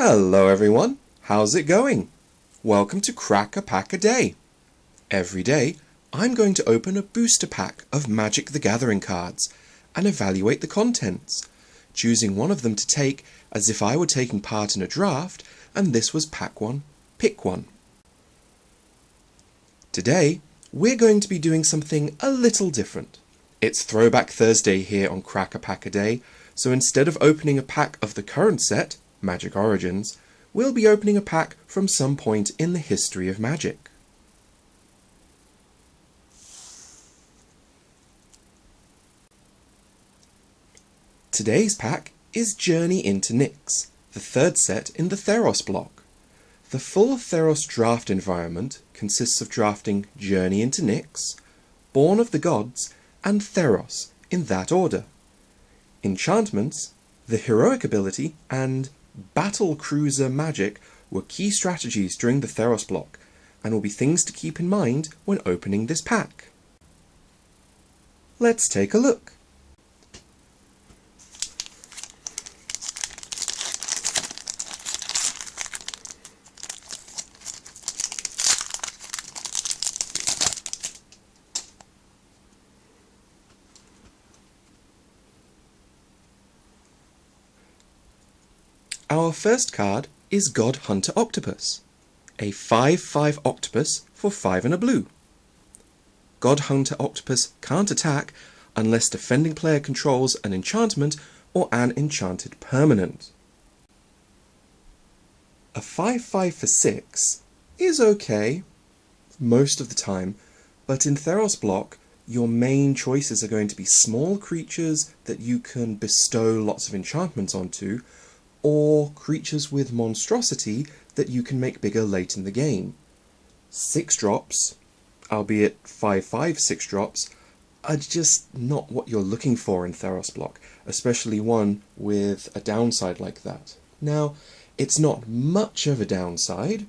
Hello everyone, how's it going? Welcome to Crack a Pack a Day. Every day I'm going to open a booster pack of Magic the Gathering cards and evaluate the contents, choosing one of them to take as if I were taking part in a draft and this was pack one, pick one. Today we're going to be doing something a little different. It's Throwback Thursday here on Crack a Pack a Day, so instead of opening a pack of the current set, Magic Origins, we'll be opening a pack from some point in the history of Magic. Today's pack is Journey into Nyx, the third set in the Theros block. The full Theros draft environment consists of drafting Journey into Nyx, Born of the Gods, and Theros in that order. Enchantments, the heroic ability, and Battle Cruiser magic were key strategies during the Theros block, and will be things to keep in mind when opening this pack. Let's take a look. Our first card is God Hunter Octopus, a 5/5 octopus for 5 and a blue. God Hunter Octopus can't attack unless defending player controls an enchantment or an enchanted permanent. A 5/5 for 6 is okay most of the time, but in Theros block your main choices are going to be small creatures that you can bestow lots of enchantments onto, or creatures with monstrosity that you can make bigger late in the game. 6-drops, albeit 5/5 6-drops, are just not what you're looking for in Theros block, especially one with a downside like that. Now, it's not much of a downside,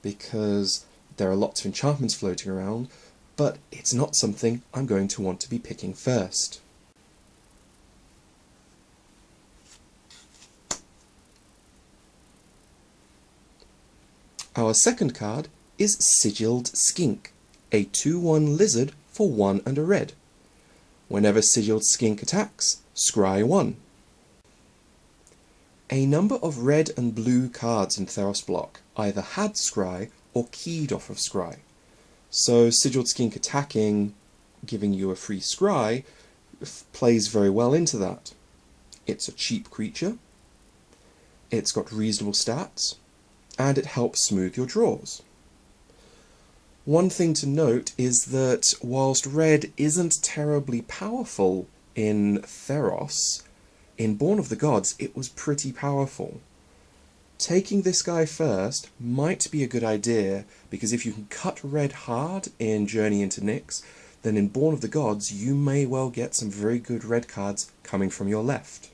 because there are lots of enchantments floating around, but it's not something I'm going to want to be picking first. Our second card is Sidled Skink, a 2/1 lizard for 1 and a red. Whenever Sidled Skink attacks, scry 1. A number of red and blue cards in Theros block either had scry or keyed off of scry, so Sidled Skink attacking, giving you a free scry, plays very well into that. It's a cheap creature, it's got reasonable stats, and it helps smooth your draws. One thing to note is that whilst red isn't terribly powerful in Theros, in Born of the Gods it was pretty powerful. Taking this guy first might be a good idea, because if you can cut red hard in Journey into Nyx, then in Born of the Gods you may well get some very good red cards coming from your left.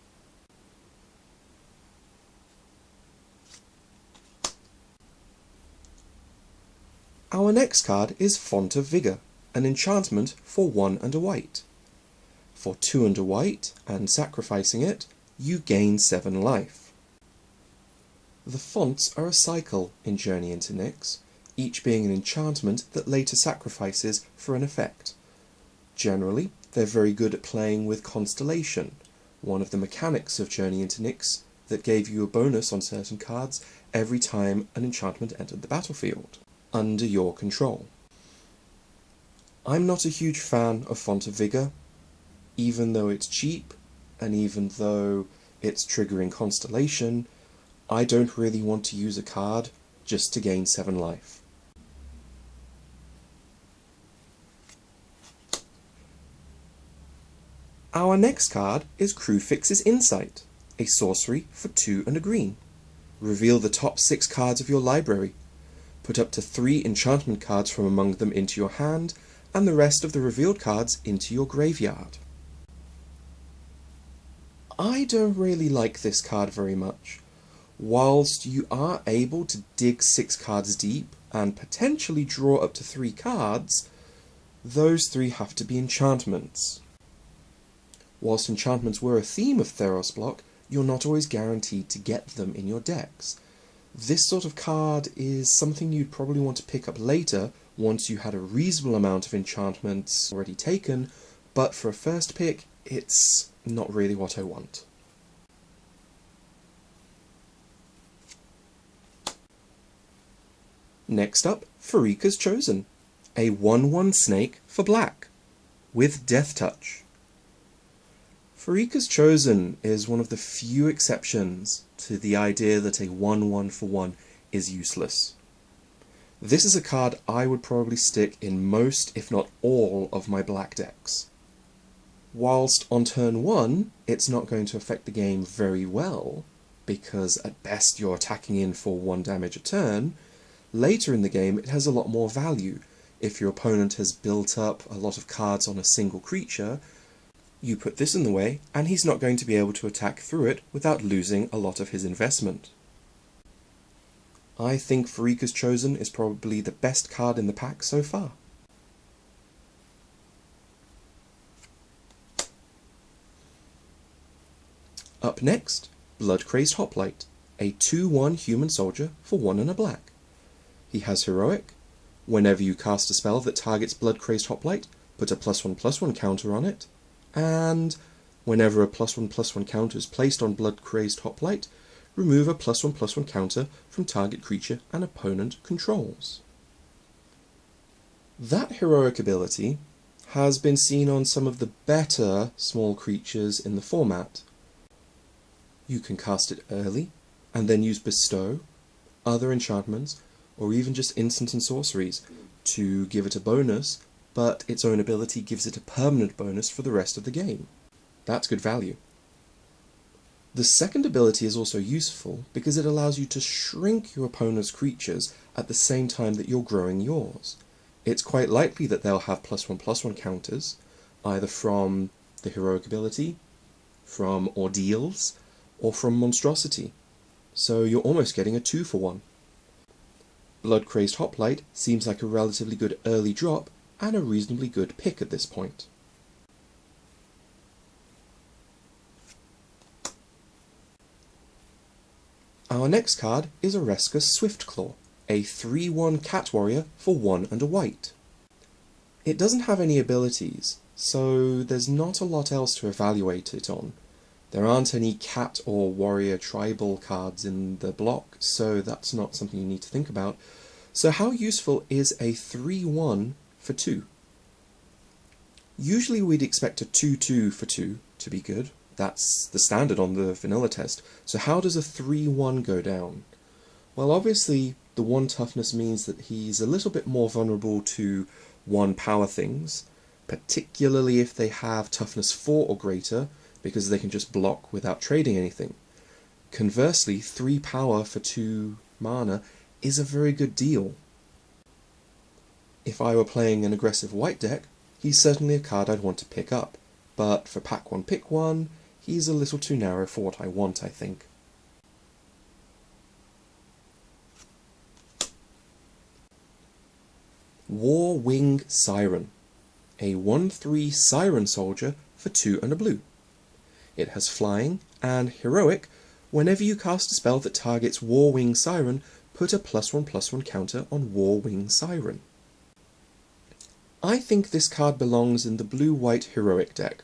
Our next card is Font of Vigor, an enchantment for 1 and a white. For 2 and a white, and sacrificing it, you gain 7 life. The fonts are a cycle in Journey into Nyx, each being an enchantment that later sacrifices for an effect. Generally, they're very good at playing with Constellation, one of the mechanics of Journey into Nyx that gave you a bonus on certain cards every time an enchantment entered the battlefield, under your control. I'm not a huge fan of Font of Vigor, even though it's cheap, and even though it's triggering Constellation, I don't really want to use a card just to gain 7 life. Our next card is CrewFixes Insight, a sorcery for 2 and a green. Reveal the top 6 cards of your library. Put up to 3 enchantment cards from among them into your hand, and the rest of the revealed cards into your graveyard. I don't really like this card very much. Whilst you are able to dig 6 cards deep and potentially draw up to 3 cards, those 3 have to be enchantments. Whilst enchantments were a theme of Theros block, you're not always guaranteed to get them in your decks. This sort of card is something you'd probably want to pick up later once you had a reasonable amount of enchantments already taken, but for a first pick, it's not really what I want. Next up, Fariq has chosen a 1/1 snake for black with Death Touch. Fariq has chosen is one of the few exceptions to the idea that a 1/1 for 1 is useless. This is a card I would probably stick in most, if not all, of my black decks. Whilst on turn 1, it's not going to affect the game very well, because at best you're attacking in for 1 damage a turn, later in the game it has a lot more value. If your opponent has built up a lot of cards on a single creature, you put this in the way and he's not going to be able to attack through it without losing a lot of his investment. I think Fariq has chosen is probably the best card in the pack so far. Up next, Bloodcrazed Hoplite, a 2/1 human soldier for 1 and a black. He has Heroic. Whenever you cast a spell that targets Bloodcrazed Hoplite, put a +1/+1 counter on it, and whenever a +1/+1 counter is placed on Bloodcrazed Hoplite, remove a +1/+1 counter from target creature an opponent controls. That heroic ability has been seen on some of the better small creatures in the format. You can cast it early, and then use Bestow, other enchantments, or even just instant and sorceries to give it a bonus, but its own ability gives it a permanent bonus for the rest of the game. That's good value. The second ability is also useful because it allows you to shrink your opponent's creatures at the same time that you're growing yours. It's quite likely that they'll have +1/+1 counters, either from the heroic ability, from ordeals, or from monstrosity, so you're almost getting a 2 for 1. Bloodcrazed Hoplite seems like a relatively good early drop and a reasonably good pick at this point. Our next card is Oresca Swiftclaw, a 3/1 cat warrior for 1 and a white. It doesn't have any abilities, so there's not a lot else to evaluate it on. There aren't any cat or warrior tribal cards in the block, so that's not something you need to think about. So how useful is a 3/1 for 2? Usually we'd expect a 2/2 for 2 to be good. That's the standard on the vanilla test. So how does a 3/1 go down? Well, obviously the 1 toughness means that he's a little bit more vulnerable to 1 power things, particularly if they have toughness 4 or greater, because they can just block without trading anything. Conversely, 3 power for 2 mana is a very good deal. If I were playing an aggressive white deck, he's certainly a card I'd want to pick up, but for pack 1 pick 1, he's a little too narrow for what I want, I think. Warwing Siren, a 1/3 Siren soldier for 2 and a blue. It has flying and heroic. Whenever you cast a spell that targets Warwing Siren, put a +1/+1 counter on Warwing Siren. I think this card belongs in the blue-white heroic deck.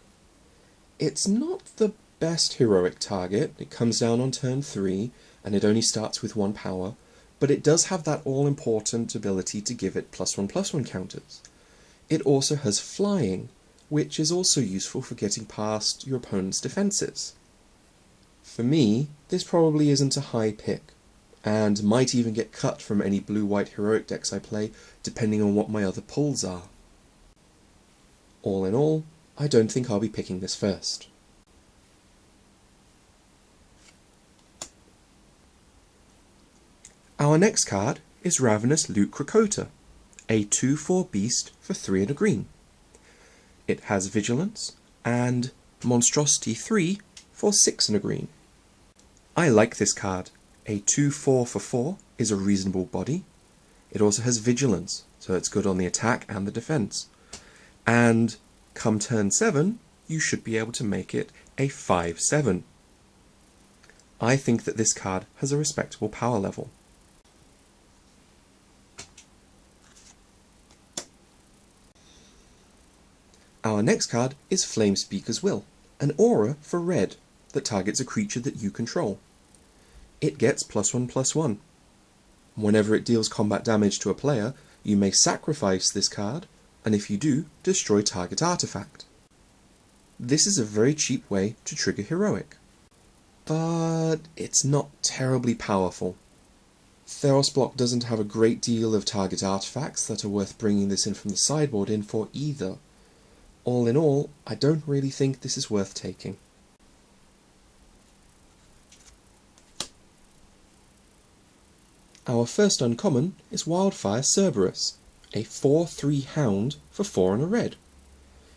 It's not the best heroic target. It comes down on turn 3 and it only starts with 1 power, but it does have that all-important ability to give it +1/+1 counters. It also has flying, which is also useful for getting past your opponent's defences. For me, this probably isn't a high pick, and might even get cut from any blue-white heroic decks I play, depending on what my other pulls are. All in all, I don't think I'll be picking this first. Our next card is Ravenous Lucre, a 2/4 beast for 3 and a green. It has Vigilance and Monstrosity 3 for 6 and a green. I like this card. A 2/4 for 4 is a reasonable body. It also has Vigilance, so it's good on the attack and the defense. And come turn 7, you should be able to make it a 5/7. I think that this card has a respectable power level. Our next card is Flamespeaker's Will, an aura for red that targets a creature that you control. It gets +1/+1. Whenever it deals combat damage to a player, you may sacrifice this card, and if you do, destroy target artifact. This is a very cheap way to trigger Heroic, but it's not terribly powerful. Theros block doesn't have a great deal of target artifacts that are worth bringing this in from the sideboard in for either. All in all, I don't really think this is worth taking. Our first uncommon is Wildfire Cerberus, a 4/3 hound for 4 and a red.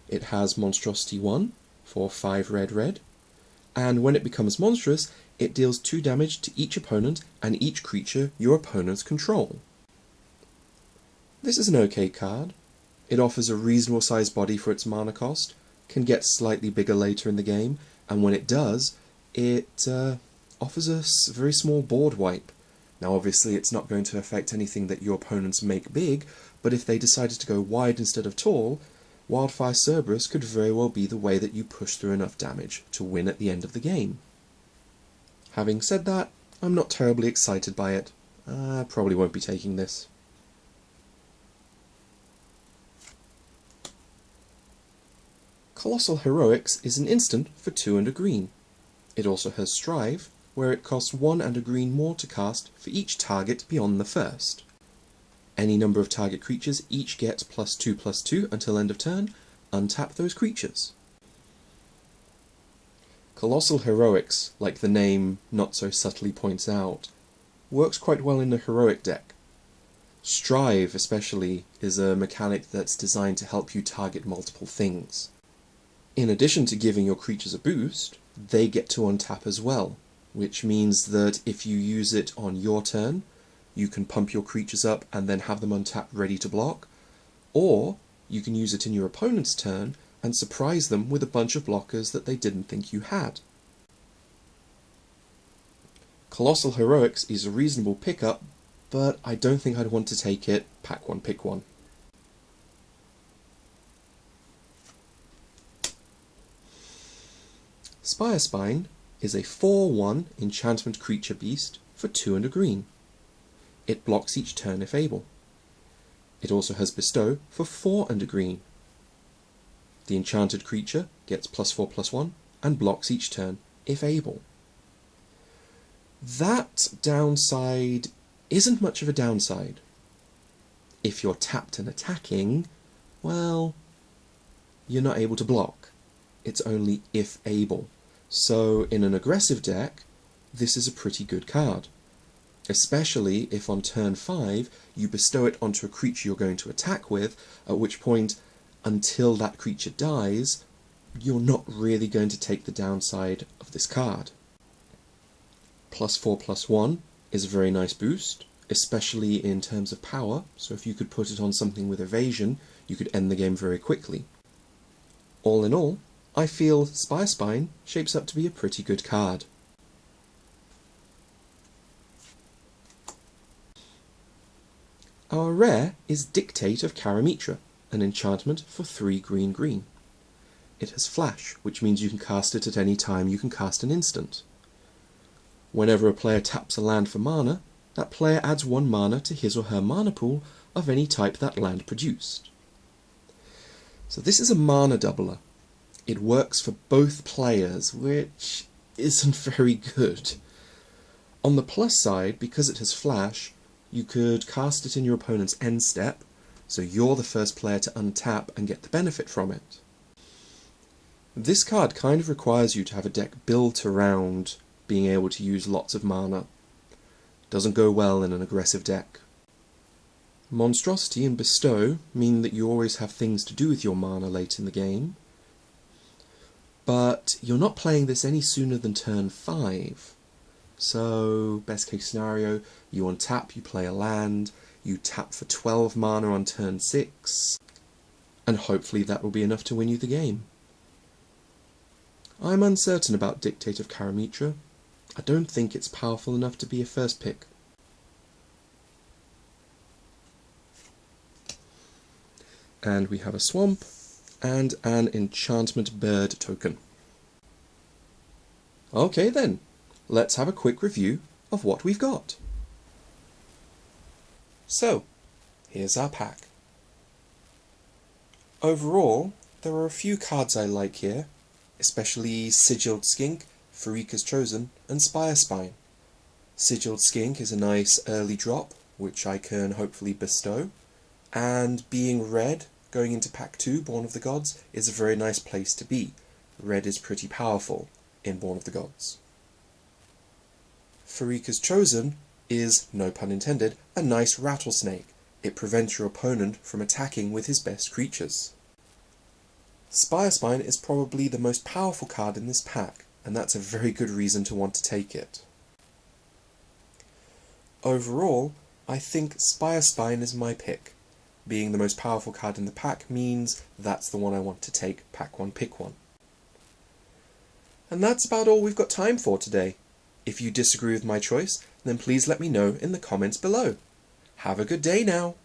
It has Monstrosity 1 for 5 red, and when it becomes monstrous, it deals 2 damage to each opponent and each creature your opponents control. This is an okay card. It offers a reasonable sized body for its mana cost, can get slightly bigger later in the game, and when it does, it offers a very small board wipe. Now obviously it's not going to affect anything that your opponents make big, but if they decided to go wide instead of tall, Wildfire Cerberus could very well be the way that you push through enough damage to win at the end of the game. Having said that, I'm not terribly excited by it. I probably won't be taking this. Colossal Heroics is an instant for 2 and a green. It also has Strive, where it costs 1 and a green more to cast for each target beyond the first. Any number of target creatures each get +2/+2 until end of turn. Untap those creatures. Colossal Heroics, like the name not so subtly points out, works quite well in the Heroic deck. Strive, especially, is a mechanic that's designed to help you target multiple things. In addition to giving your creatures a boost, they get to untap as well, which means that if you use it on your turn, you can pump your creatures up and then have them untapped ready to block, or you can use it in your opponent's turn and surprise them with a bunch of blockers that they didn't think you had. Colossal Heroics is a reasonable pickup, but I don't think I'd want to take it pack one, pick one. Spire Spine is a 4/1 enchantment creature beast for 2 and a green. It blocks each turn if able. It also has Bestow for 4 and a green. The enchanted creature gets +4/+1 and blocks each turn if able. That downside isn't much of a downside. If you're tapped and attacking, well, you're not able to block. It's only if able. So in an aggressive deck, this is a pretty good card. Especially if on turn 5 you bestow it onto a creature you're going to attack with, at which point, until that creature dies, you're not really going to take the downside of this card. +4/+1 is a very nice boost, especially in terms of power, so if you could put it on something with evasion, you could end the game very quickly. All in all, I feel Spire Spine shapes up to be a pretty good card. Our rare is Dictate of Mitra, an enchantment for 3 green. It has Flash, which means you can cast it at any time you can cast an instant. Whenever a player taps a land for mana, that player adds 1 mana to his or her mana pool of any type that land produced. So this is a mana doubler. It works for both players, which isn't very good. On the plus side, because it has Flash, you could cast it in your opponent's end step, so you're the first player to untap and get the benefit from it. This card kind of requires you to have a deck built around being able to use lots of mana. Doesn't go well in an aggressive deck. Monstrosity and Bestow mean that you always have things to do with your mana late in the game, but you're not playing this any sooner than turn 5. So, best case scenario, you untap, you play a land, you tap for 12 mana on turn 6, and hopefully that will be enough to win you the game. I'm uncertain about Dictate of Mitra. I don't think it's powerful enough to be a first pick. And we have a swamp, and an enchantment bird token. Okay then, let's have a quick review of what we've got. So, here's our pack. Overall, there are a few cards I like here, especially Sidled Skink, Fariq Chosen, and Spire Spine. Sidled Skink is a nice early drop, which I can hopefully bestow, and being red, going into Pack 2, Born of the Gods, is a very nice place to be. Red is pretty powerful in Born of the Gods. Fariq Chosen is, no pun intended, a nice rattlesnake. It prevents your opponent from attacking with his best creatures. Spire Spine is probably the most powerful card in this pack, and that's a very good reason to want to take it. Overall, I think Spire Spine is my pick. Being the most powerful card in the pack means that's the one I want to take, pack one, pick one. And that's about all we've got time for today. If you disagree with my choice, then please let me know in the comments below. Have a good day now!